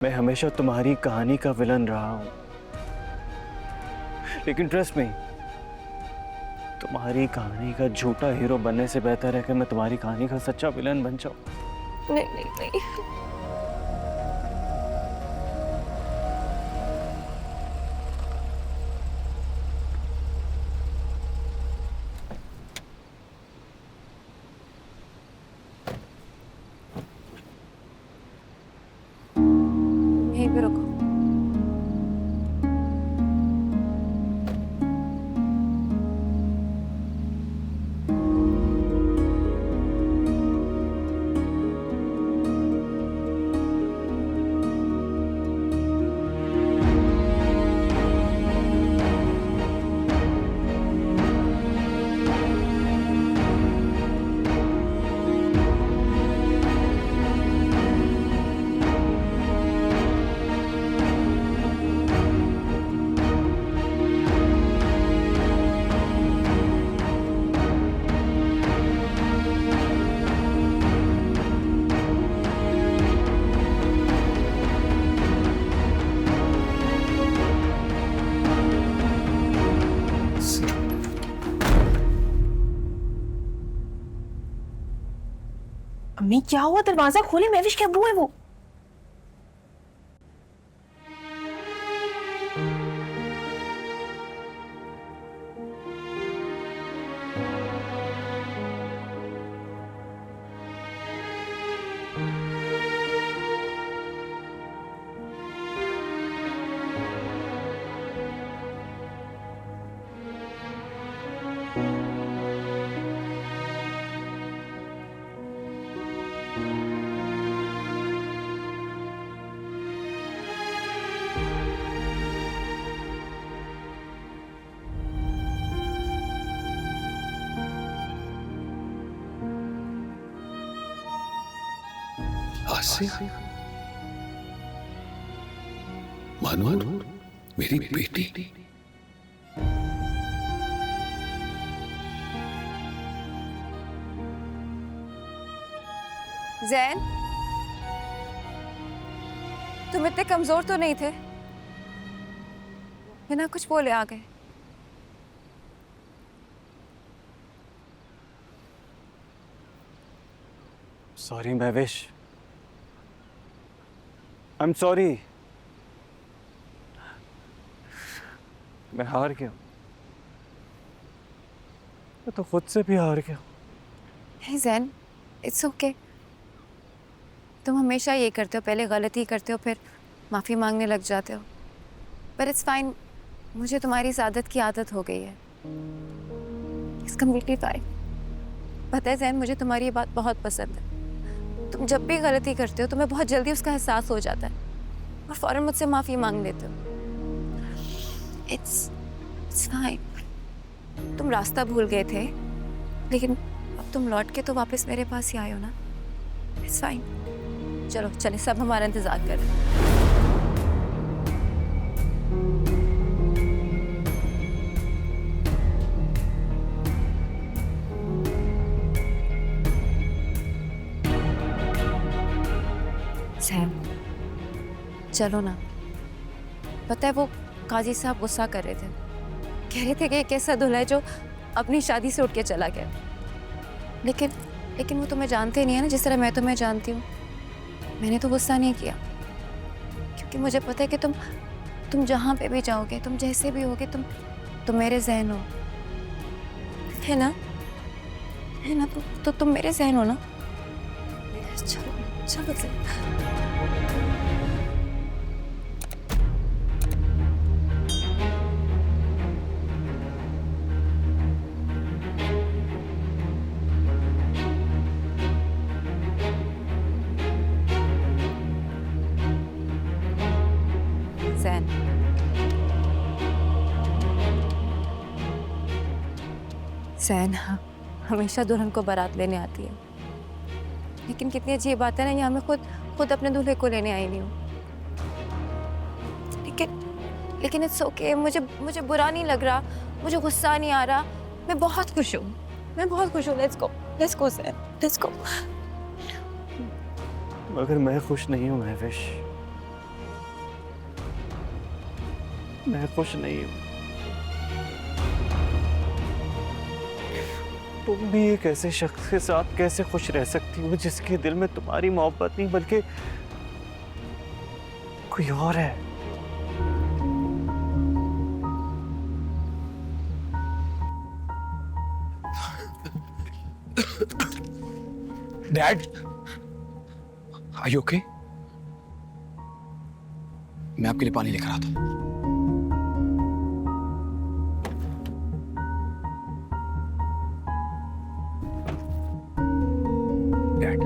मैं हमेशा तुम्हारी कहानी का विलन रहा हूं, लेकिन ट्रस्ट में तुम्हारी कहानी का झूठा हीरो बनने से बेहतर है कि मैं तुम्हारी कहानी का सच्चा विलन बन जाऊं। नहीं नहीं नहीं। यहीं पे रुको। अम्मी क्या हुआ? दरवाजा खोले, महविश के अब्बू है वो। आसिया, मानो मेरी बेटी। जैन, तुम इतने कमजोर तो नहीं थे, बिना कुछ बोले आ गए। Sorry Mahvish, I am sorry. मैं हार गया, मैं तो खुद से भी हार गया। हे जैन, इट्स ओके। तुम हमेशा ये करते हो, पहले गलती करते हो फिर माफ़ी मांगने लग जाते हो, पर इट्स फाइन। मुझे तुम्हारी इस आदत की आदत हो गई है। It's completely fine. पता है जैन, मुझे तुम्हारी ये बात बहुत पसंद है। तुम जब भी गलती करते हो तुम्हें बहुत जल्दी उसका एहसास हो जाता है और फौरन मुझसे माफ़ी मांग लेते हो। It's fine. तुम रास्ता भूल गए थे, लेकिन अब तुम लौट के तो वापस मेरे पास ही आए हो ना। It's fine. चलो चले, सब हमारा इंतजार कर रहे हैं। सैम, चलो ना। पता है वो काजी साहब गुस्सा कर रहे थे, कह रहे थे कि एक ऐसा दूल्हा है जो अपनी शादी से उठ के चला गया। लेकिन वो तुम्हें जानते नहीं है ना, जिस तरह मैं तुम्हें जानती हूँ। मैंने तो गुस्सा नहीं किया, क्योंकि मुझे पता है कि तुम जहाँ पे भी जाओगे, तुम जैसे भी होगे, तुम मेरे ज़हन हो, है ना? है ना? तो तुम मेरे ज़हन हो ना। चलो चलो से। जैन, जैन हमेशा दुल्हन को बारात लेने आती है, लेकिन कितनी अजीब बात है ना, यहाँ मैं खुद अपने दूल्हे को लेने आई नहीं हूँ। लेकिन इट्स ओके। मुझे बुरा नहीं लग रहा, मुझे गुस्सा नहीं आ रहा। मैं बहुत खुश हूँ, मैं बहुत खुश हूँ। Let's go sir, let's go. मगर मैं खुश नहीं हूँ महविश। मैं खुश नहीं हूं। तुम भी एक ऐसे शख्स के साथ कैसे खुश रह सकती हो जिसके दिल में तुम्हारी मोहब्बत नहीं बल्कि कोई और है। Dad, are you okay? मैं आपके लिए पानी लेकर आता हूं। डैड,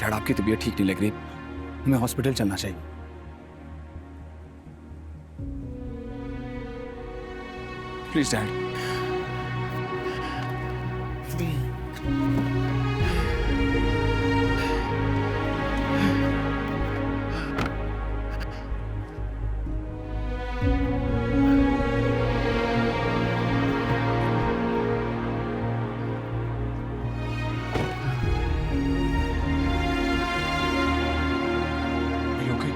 डैड आपकी तबीयत ठीक नहीं लग रही, हमें हॉस्पिटल चलना चाहिए। Please dad. Are you okay?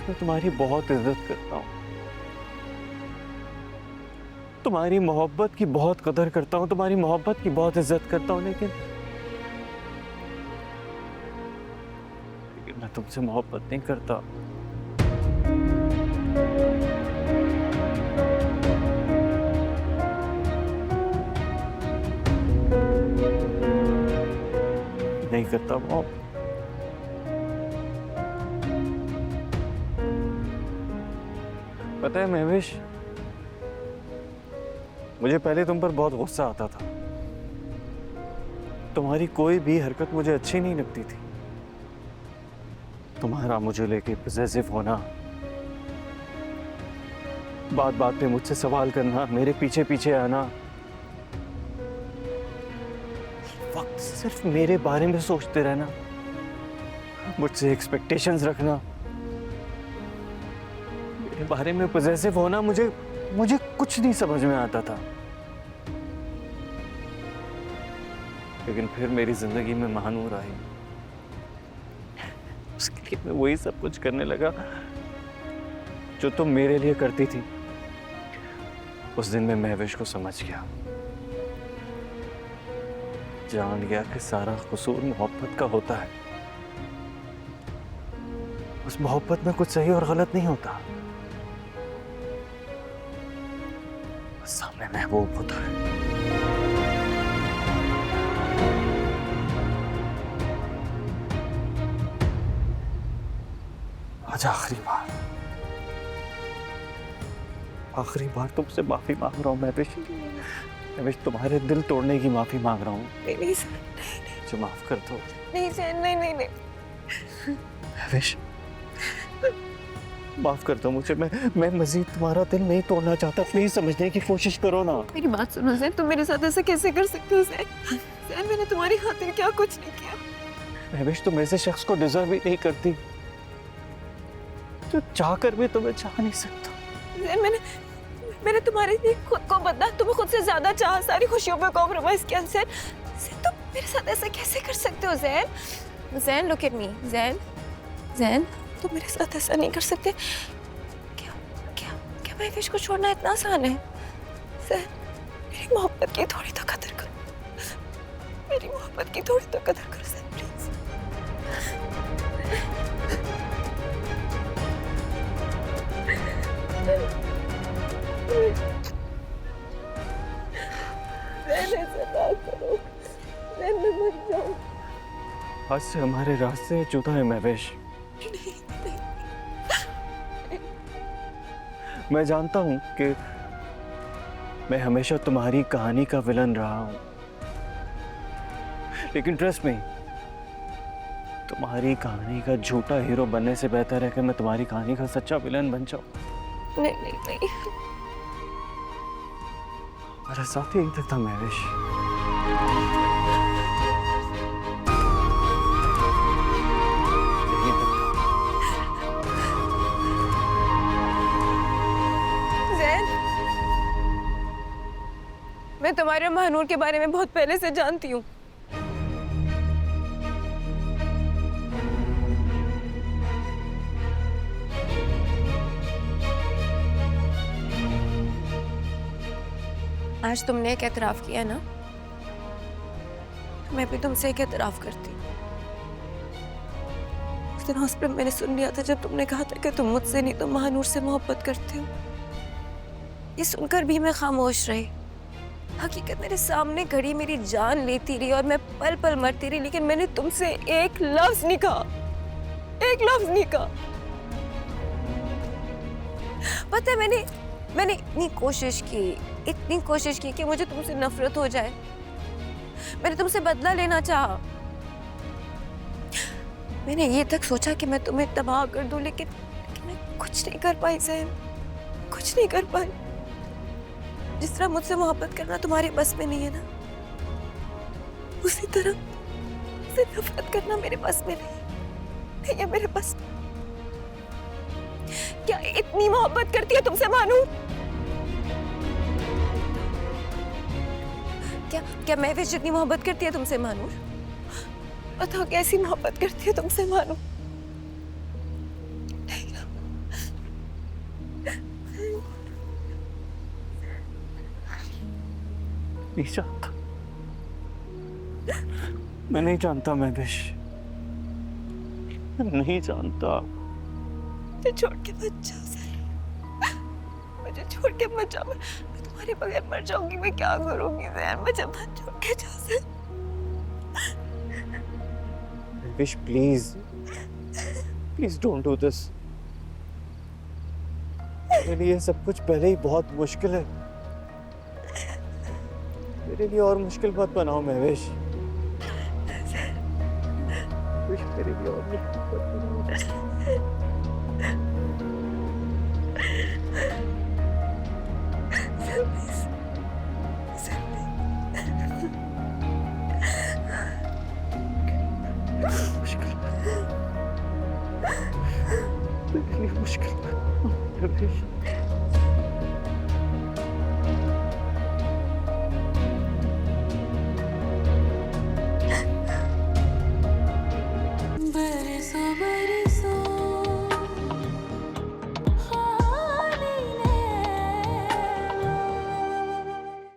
मैं तुम्हारी बहुत इज्जत करता हूँ, तुम्हारी मोहब्बत की बहुत कदर करता हूँ, तुम्हारी मोहब्बत की बहुत इज्जत करता हूँ, लेकिन मैं तुमसे मोहब्बत नहीं करता। नहीं करता मोहब्बत। पता है महवेश, मुझे पहले तुम पर बहुत गुस्सा आता था। तुम्हारी कोई भी हरकत मुझे अच्छी नहीं लगती थी। तुम्हारा मुझे लेके पॉसेसिव होना, बात बात पे मुझसे सवाल करना, मेरे पीछे पीछे आना, वक्त सिर्फ मेरे बारे में सोचते रहना, मुझसे एक्सपेक्टेशंस रखना, मेरे बारे में पॉसेसिव होना, मुझे कुछ नहीं समझ में आता था। लेकिन फिर मेरी जिंदगी में महानूर आई, उसके लिए मैं वही सब कुछ करने लगा जो तुम मेरे लिए करती थी। उस दिन मैं महविश को समझ गया, जान गया कि सारा कसूर मोहब्बत का होता है। उस मोहब्बत में कुछ सही और गलत नहीं होता, सामने महबूब होता है। आज आखिरी बार तुमसे माफी मांग रहा हूँ महविश, तुम्हारे दिल तोड़ने की माफी मांग रहा हूँ। नहीं सर, नहीं। मुझे माफ कर दो। नहीं सर, नहीं। महविश, माफ कर दो मुझे। मैं मजीद तुम्हारा दिल नहीं तोड़ना चाहता। प्लीज समझने की कोशिश करो ना। मेरी बात सुनो सर, तुम मेरे साथ ऐसा कैसे कर सकते हो सर? सर, मैंने तुम्हारी खातिर क्या कुछ नहीं किया। महविश, तुम ऐसे शख्स को डिजर्व ही नहीं करती, जो चाहकर भी तुम्हें चाह नहीं सकता। सर, मैंने तुम्हारे लिए खुद को बदला, तुम्हें खुद से ज्यादा चाहा, सारी खुशियों पे कॉम्प्रोमाइज किया। सर, तुम मेरे साथ ऐसा कैसे कर सकते हो ज़ैन? ज़ैन, लुक एट मी। ज़ैन, तुम मेरे साथ ऐसा नहीं कर सकते। क्या महविश को छोड़ना इतना आसान है? सर, मेरी मोहब्बत की थोड़ी तो कदर करो, मेरी मोहब्बत की थोड़ी तो कदर करो सर, प्लीज। आज से हमारे रास्ते जुदा है महविश। मैं जानता हूं कि मैं हमेशा तुम्हारी कहानी का विलन रहा हूं, लेकिन ट्रस्ट मी, तुम्हारी कहानी का झूठा हीरो बनने से बेहतर है कि मैं तुम्हारी कहानी का सच्चा विलन बन जाऊं। नहीं। मेरा साथ ही यही तक था महविश। यही तक था। मैं तुम्हारे और महानूर के बारे में बहुत पहले से जानती हूँ। आज तुमने एक एतराफ किया ना, तो मैं भी तुमसे एक एतराफ करती हूँ। उस दिन हॉस्पिटल मैंने सुन लिया था जब तुमने कहा था कि तुम मुझसे नहीं तो महानूर से मोहब्बत करते हो। ये सुनकर भी मैं खामोश रही। हकीकत मेरे सामने खड़ी मेरी जान लेती रही और मैं पल पल मरती रही, लेकिन मैंने तुमसे एक लफ्ज नहीं कहा, एक लफ्ज नहीं कहा। पता है मैंने इतनी कोशिश की कि मुझे तुमसे नफरत हो जाए। मैंने तुमसे बदला लेना चाहा। मैंने ये तक सोचा कि मैं तुम्हें तबाह कर दूं, लेकिन मैं कुछ नहीं कर पाई ज़ैन, कुछ नहीं कर पाई। जिस तरह मुझसे मोहब्बत करना तुम्हारे बस में नहीं है ना, उसी तरह मुझसे नफरत करना मेरे बस में नहीं है मेरे बस में। क्या इतनी मोहब्बत करती है तुमसे महानूर? क्या महविश जितनी मोहब्बत करती है तुमसे महानूर? बताओ कैसी मोहब्बत करती है तुमसे महानूर? नहीं जानता, मैं नहीं जानता महविश, नहीं जानता। मुझे छोड़ के मत जाओ ज़ैन, मुझे छोड़ के मत जाओ। मैं तुम्हारे बगैर मर जाऊंगी। मैं क्या करूंगी ज़ैन? मुझे मत छोड़ के जाओ Zain. Mahwish please please don't do this. मेरे लिए सब कुछ पहले ही बहुत मुश्किल है, मेरे लिए और मुश्किल मत बनाओ महविश। मेरे लिए और मुश्किल मत बनाओ। मुश्किल मुश्किल